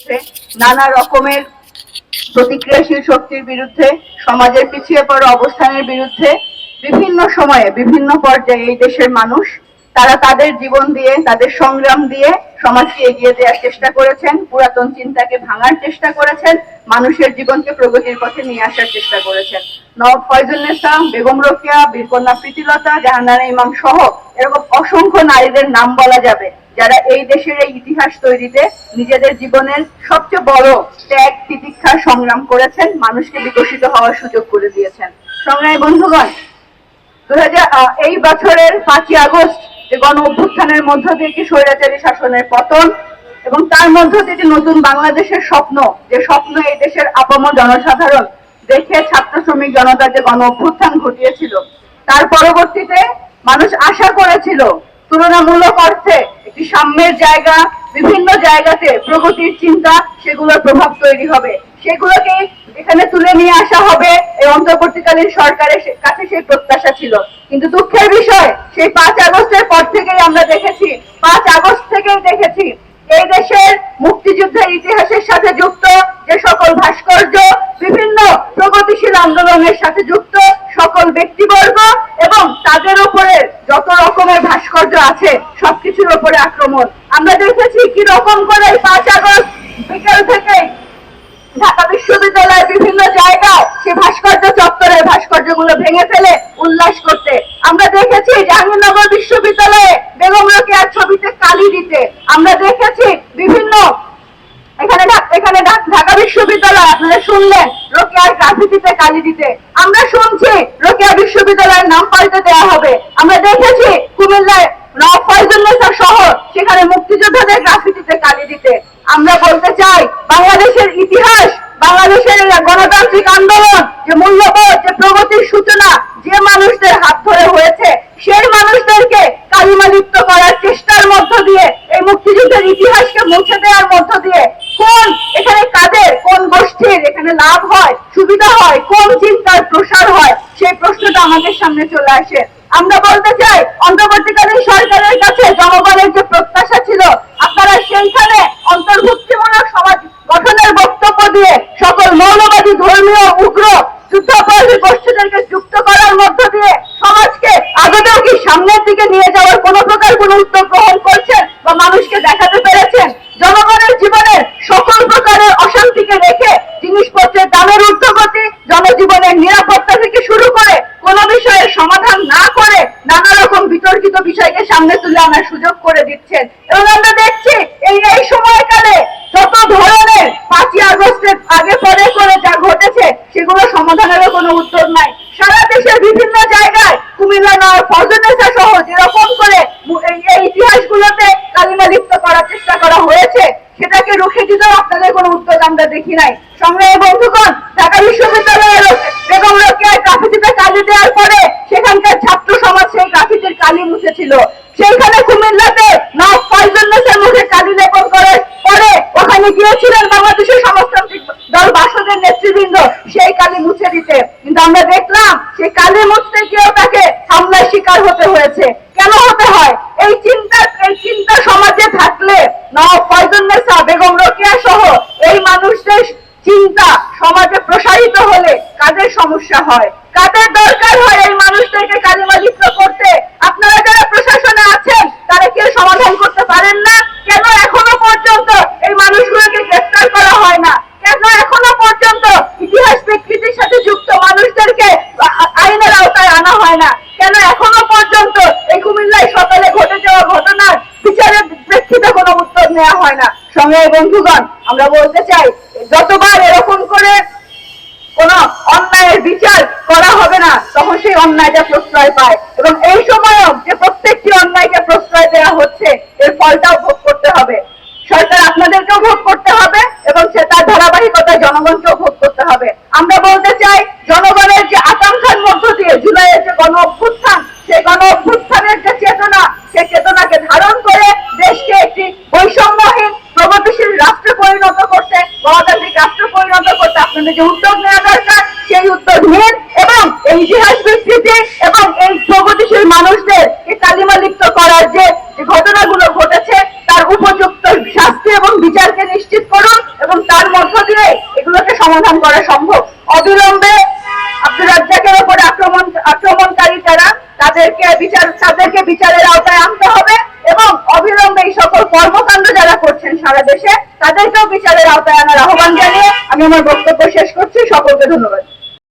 নানা রকমের প্রতিক্রিয়াশীল শক্তির বিরুদ্ধে, সমাজের পিছিয়ে পড়া অবস্থানের বিরুদ্ধে বিভিন্ন সময়ে বিভিন্ন পর্যায়ে এই দেশের মানুষ তারা তাদের জীবন দিয়ে, তাদের সংগ্রাম দিয়ে সমাজকে এগিয়ে দেওয়ার চেষ্টা করেছেন, পুরাতন চিন্তাকে ভাঙার চেষ্টা করেছেন, মানুষের জীবনকে প্রগতির পথে নিয়ে আসার চেষ্টা করেছেন। নওয়াব ফয়জুন্নেসা, বেগম রোকেয়া, বীরকন্যা প্রীতিলতা, জাহানারা ইমাম সহ এরকম অসংখ্য নারীদের নাম বলা যাবে যারা এই দেশের এই ইতিহাস তৈরিতে নিজেদের জীবনের সবচেয়ে বড় ত্যাগ, তিতিক্ষা, সংগ্রাম করেছেন, মানুষকে বিকশিত হওয়ার সুযোগ করে দিয়েছেন। সংগ্রামী বন্ধুগণ, এই বছরের 5ই আগস্ট যে গণ অভ্যুত্থানের মধ্য দিয়ে স্বৈরাচারী শাসনের পতন এবং তার মধ্য দিয়ে নতুন বাংলাদেশের স্বপ্ন, যে স্বপ্ন এই দেশের আপামর জনসাধারণ দেখে ছাত্র শ্রমিক জনতার যে গণ অভ্যুত্থান ঘটিয়েছিল, তার পরবর্তীতে মানুষ আশা করেছিল তুলনামূলক অর্থে একটি সাম্যের জায়গা, বিভিন্ন জায়গাতে প্রগতির চিন্তা, সেগুলোর প্রভাব তৈরি হবে, সেগুলোকে এখানে তুলে নিয়ে আসা হবে এই অন্তর্বর্তীকালীন সরকারের কাছে সেই প্রত্যাশা ছিল। কিন্তু দুঃখের বিষয়, সেই 5 আগস্টের পর থেকেই আমরা দেখেছি, 5 আগস্ট থেকেই দেখেছি এই দেশের মুক্তিযুদ্ধের ইতিহাসের সাথে যুক্ত যে সকল ভাস্কর্য, বিভিন্ন প্রগতিশীল আন্দোলনের সাথে যুক্ত সকল ব্যক্তিবর্গ এবং তাদের উপরে যত রকমের ভাস্কর্য আছে সবকিছুর উপরে আক্রমণ। আমরা দেখেছি কি রকম করে 5 আগস্ট বিকেল থেকে ঢাকা বিশ্ববিদ্যালয়ের বিভিন্ন জায়গায় সে ভাস্কর্য চত্বরের ভাস্কর্যগুলো ভেঙে ফেলে উল্লাস করতে। আমরা দেখেছি জাহাঙ্গীরনগর বিশ্ববিদ্যালয়ে বেগম রোকেয়ার ছবিতে কালি দিতে। আমরা দেখেছি বিভিন্ন এখানে ঢাকা বিশ্ববিদ্যালয় আপনারা শুনলেন রোকেয়ার গ্রাফিতিতে কালি দিতে। আমরা শুনছি রোকেয়া বিশ্ববিদ্যালয়ের নাম পাল্টে দেওয়া হবে। আমরা দেখেছি কুমিল্লায় নওয়াব ফয়জুন্নেসা সহ সেখানে মুক্তিযোদ্ধাদের গ্রাফিতিতে কালি দিতে। আমরা বলতে চাই, বাংলাদেশের ইতিহাস, বাংলাদেশের গণতান্ত্রিক আন্দোলন, যে মূল্যবোধ, যে প্রগতির সূচনা যে মানুষদের হাত ধরে হয়েছে, সেই মানুষদেরকে কালিমালিপ্ত করার চেষ্টার মধ্য দিয়ে, এই মুক্তিযুদ্ধের ইতিহাসকে মুছে দেওয়ার মধ্য দিয়ে এখানে কাদের, কোন গোষ্ঠীর এখানে লাভ হয়, সুবিধা হয়, কোন চিন্তার প্রসার হয়, সেই প্রশ্নটা আমাদের সামনে চলে আসে। আমরা বলতে চাই, অন্তর্বর্তীকালীন সরকারের কাছে জনগণের যে প্রত্যাশা ছিল, আপনারা সেইখানে অন্তর্ভুক্তিমূলক সমাজ গঠনের বক্তব্য দিয়ে সকল মৌলবাদী, ধর্মীয়, উগ্র, যুদ্ধাপরাধী গোষ্ঠীদেরকে যুক্ত করার মধ্য দিয়ে সমাজকে আগেও কি সামনের দিকে নিয়ে যাওয়ার কোন প্রকার কোন উদ্যোগ গ্রহণ করছেন বা মানুষকে দেখাতে পেরেছেন? জনগণের জীবনের সকল প্রকারের অশান্তিকে রেখে জিনিসপত্রের দামের ঊর্ধ্বগতি, জনজীবনের নিরাপত্তা থেকে শুরু করে কোন বিষয়ের সমাধান না করে নানা রকম বিতর্কিত বিষয়কে সামনে তুলে আনার সুযোগ করে দিচ্ছেন। এবং আমরা দেখছি এই সময়কালে যত ধরনের 5ই আগস্টের আগে পরে করে যা ঘটেছে সেগুলো সমাধানেরও কোনো উদ্যোগ নাই। সারা দেশের বিভিন্ন জায়গায় কুমিল্লা নওয়াব ফয়জুন্নেসা সহ যেরকম করে এই ইতিহাসগুলোতে কালিমালিপ্ত করার চেষ্টা করা হয়েছে, সেটাকে রুখে দিতেও আপনাদের কোনো উদ্যোগ আমরা দেখি নাই। সংগ্রামী বন্ধুগণ, ঢাকা বিশ্ববিদ্যালয়ের বেগম রোকেয়ার গ্রাফিতিতে কালি দেওয়ার পরে সেখানকার ছাত্র সমাজ সেই গ্রাফিতির কালি মুছেছিল। সেইখানে কুমিল্লাতে নওয়াব ফয়জুন্নেসার মুখে কালি লেপন করার পরে ওখানে গিয়েছিলেন বাংলাদেশের সমাজতান্ত্রিক দল বাসদের নেতৃবৃন্দ সেই কালি মুছে দিতে। কিন্তু আমরা দেখলাম সেই কালি মুছতে গিয়েও তাকে হামলার শিকার হতে হয়েছে। কেন হতে হয়? এই চিন্তা সমাজে থাকলে নওয়াব ফয়জুন্নেসা, বেগম রোকেয়া সহ এই মানুষদের চিন্তা সমাজে প্রসারিত হলে কাদের সমস্যা হয়, কাদের দরকার হয় এই মানুষদেরকে কালিমালিপ্ত করতে? আপনারা যারা প্রশাসনে আছেন তারা কেউ সমাধান করতে পারেন না? কেন এখনো পর্যন্ত এই মানুষগুলোকে গ্রেফতার করা হয় না? কেন এখনো পর্যন্ত ইতিহাস বিকৃতির সাথে যুক্ত মানুষদেরকে আইনের আওতায় আনা হয় না? কেন এখনো পর্যন্ত এই কুমিল্লায় সকালে ঘটে যাওয়া ঘটনার বিচারের প্রেক্ষিতে কোনো উদ্যোগ নেওয়া হয় না? সংগ্রামী বন্ধুগণ, আমরা বলতে চাই, যতবার এরকম করে কোন অন্যায়ের বিচার করা হবে না তখন সেই অন্যায়টা প্রশ্রয় পায়, এবং এই সময়ও যে প্রত্যেকটি অন্যায়কে প্রশ্রয় দেওয়া হচ্ছে এর ফলটাও ভোগ করতে হবে। সরকার আপনাদেরকেও ভোগ করতে হবে এবং সে তার ধারাবাহিকতায় জনগণকেও ভোগ করতে হবে। আমরা বলতে চাই, জনগণের যে আকাঙ্ক্ষার মধ্য দিয়ে জুলাইয়ের যে গণ অভ্যুত্থান, সেই গণ অভ্যুত্থানের যে চেতনা, সেই চেতনাকে ধারণ করে দেশকে একটি বৈষম্যহীন প্রগতিশীল রাষ্ট্রে পরিণত করতে, গণতান্ত্রিক রাষ্ট্রে পরিণত করতে আপনাদের যে উদ্যোগ নেওয়া দরকার সেই উদ্যোগ নিন এবং এই ইতিহাস বিকৃতি এবং এই প্রগতিশীল মানুষদের কালিমালিপ্ত করার যে ঘটনাগুলো ঘটেছে তার উপযুক্ত শাস্তি এবং বিচারকে নিশ্চিত করুন। এবং তার মধ্য দিয়ে এগুলোকে সমাধান করা সম্ভব। অবিলম্বে আব্দুর রাজ্জাকের উপর আক্রমণকারী যারা তাদেরকে বিচারের আওতায় আনতে হবে এবং অবিলম্বে এই সকল কর্মকাণ্ড যারা করছেন সারা দেশে তাদেরকেও বিচারের আওতায় আনার আহ্বান জানিয়ে আমি আমার বক্তব্য শেষ করছি। সকলকে ধন্যবাদ।